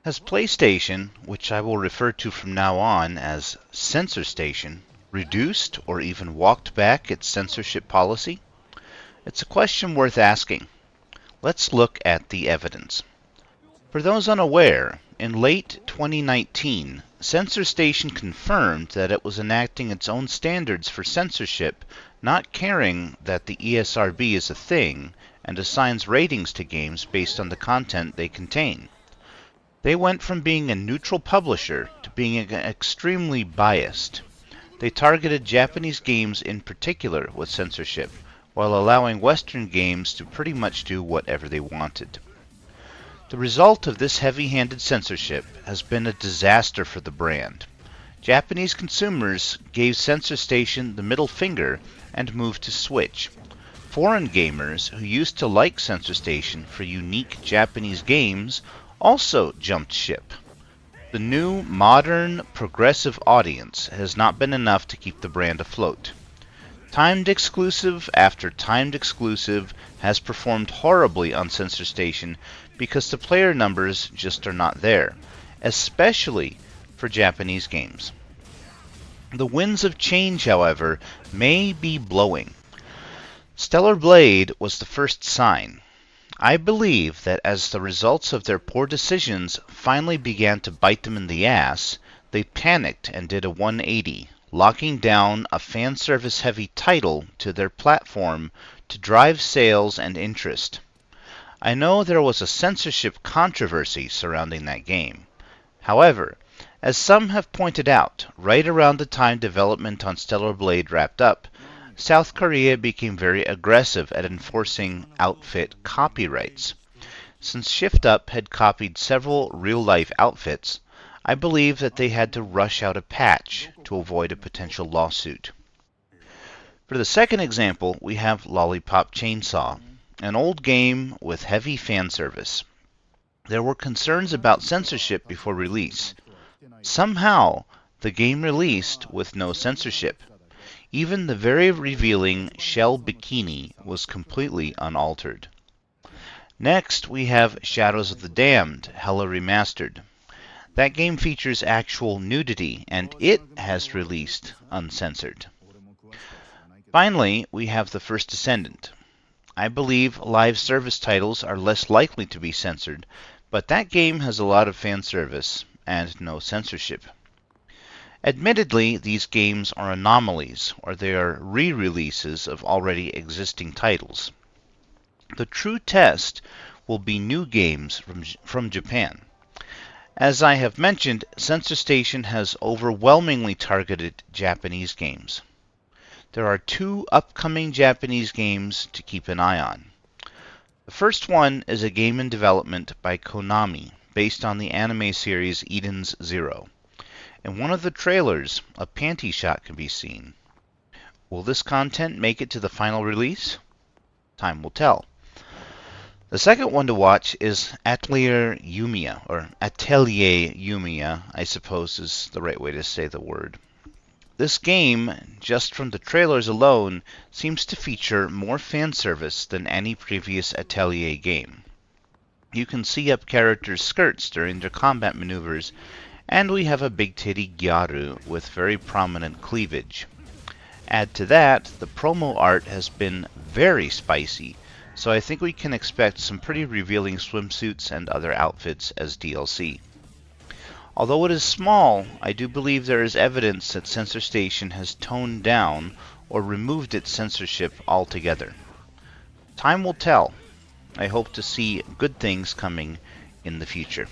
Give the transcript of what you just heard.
Has PlayStation, which I will refer to from now on as Censor Station, reduced or even walked back its censorship policy? It's a question worth asking. Let's look at the evidence. For those unaware, in late 2019, Censor Station confirmed that it was enacting its own standards for censorship, not caring that the ESRB is a thing and assigns ratings to games based on the content they contain. They went from being a neutral publisher to being extremely biased. They targeted Japanese games in particular with censorship, while allowing Western games to pretty much do whatever they wanted. The result of this heavy-handed censorship has been a disaster for the brand. Japanese consumers gave Censor Station the middle finger and moved to Switch. Foreign gamers who used to like Censor Station for unique Japanese games also jumped ship. The new, modern, progressive audience has not been enough to keep the brand afloat. Timed exclusive after timed exclusive has performed horribly on Censor Station because the player numbers just are not there, especially for Japanese games. The winds of change, however, may be blowing. Stellar Blade was the first sign. I believe that as the results of their poor decisions finally began to bite them in the ass, they panicked and did a 180, locking down a fan service-heavy title to their platform to drive sales and interest. I know there was a censorship controversy surrounding that game. However, as some have pointed out, right around the time development on Stellar Blade wrapped up, South Korea became very aggressive at enforcing outfit copyrights. Since Shift Up had copied several real-life outfits, I believe that they had to rush out a patch to avoid a potential lawsuit. For the second example, we have Lollipop Chainsaw, an old game with heavy fan service. There were concerns about censorship before release. Somehow, the game released with no censorship. Even the very revealing shell bikini was completely unaltered. Next, we have Shadows of the Damned, Hella Remastered. That game features actual nudity, and it has released uncensored. Finally, we have The First Descendant. I believe live service titles are less likely to be censored, but that game has a lot of fan service and no censorship. Admittedly, these games are anomalies, or they are re-releases of already existing titles. The true test will be new games from Japan. As I have mentioned, Censor Station has overwhelmingly targeted Japanese games. There are two upcoming Japanese games to keep an eye on. The first one is a game in development by Konami, based on the anime series Eden's Zero. In one of the trailers, a panty shot can be seen. Will this content make it to the final release? Time will tell. The second one to watch is Atelier Yumiya, or Atelier Yumiya, I suppose is the right way to say the word. This game, just from the trailers alone, seems to feature more fan service than any previous Atelier game. You can see up characters' skirts during their combat maneuvers, and we have a big-titty Gyaru with very prominent cleavage. Add to that, the promo art has been very spicy, so I think we can expect some pretty revealing swimsuits and other outfits as DLC. Although it is small, I do believe there is evidence that Censor Station has toned down or removed its censorship altogether. Time will tell. I hope to see good things coming in the future.